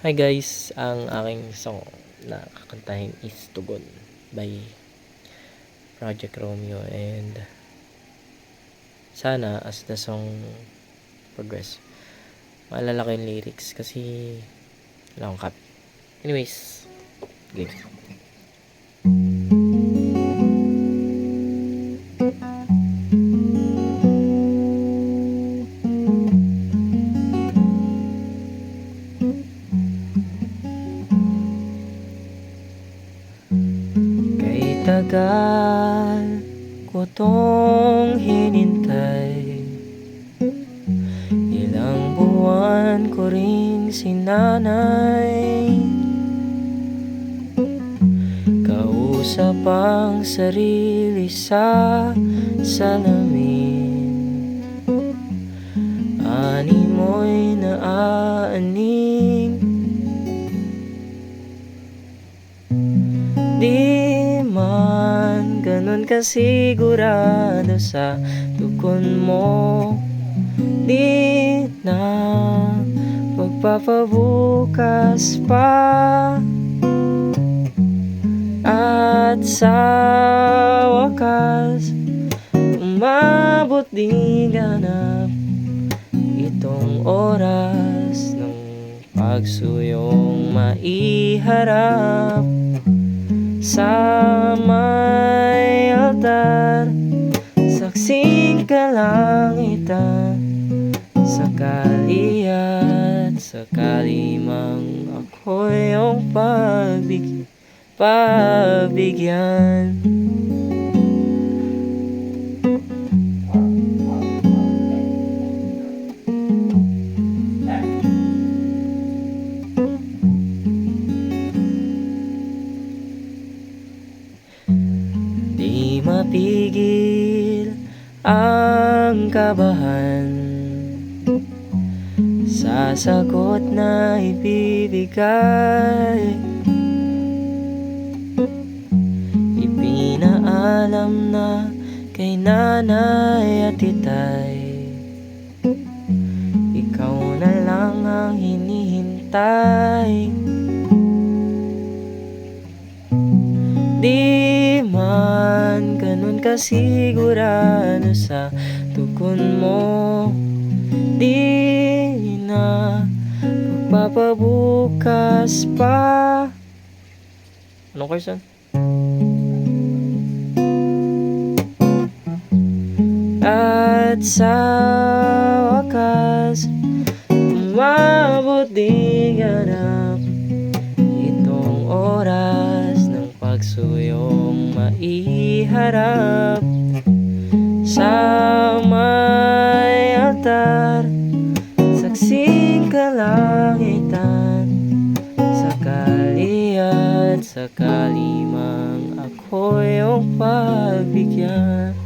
Hi guys, ang aking song na kakantahin is Tugon by Project Romeo, and sana as the song progress maalala ko yung lyrics kasi wala akong copy. Anyways, game. Kay tagal ko tong hinintay, ilang buwan ko ring sinanay, kausap ang sarili sa salamin, animoy naaaning. Di man ganun kasigurado sa tugon mo, di na magpapabukas pa, at sa wakas umabot di ganap itong oras ng pagsuyong maiharap sa may altar, saksing kalangitan, sakali at sakali mang ako'y iyong pagbigyan. Di mapigil ang kabahan sa sagot na ibibigay, ipinaalam na kay nanay at itay, ikaw na lang ang hinihintay. Di man ganun kasigurado sa tugon mo, di na magpapabukas pa. Anong question? At sa wakas umabot di ganap itong oras ng pagsuyong maiharap sa may altar, saksing kalangitan, sakali at sakali mang ako'y iyong pagbigyan.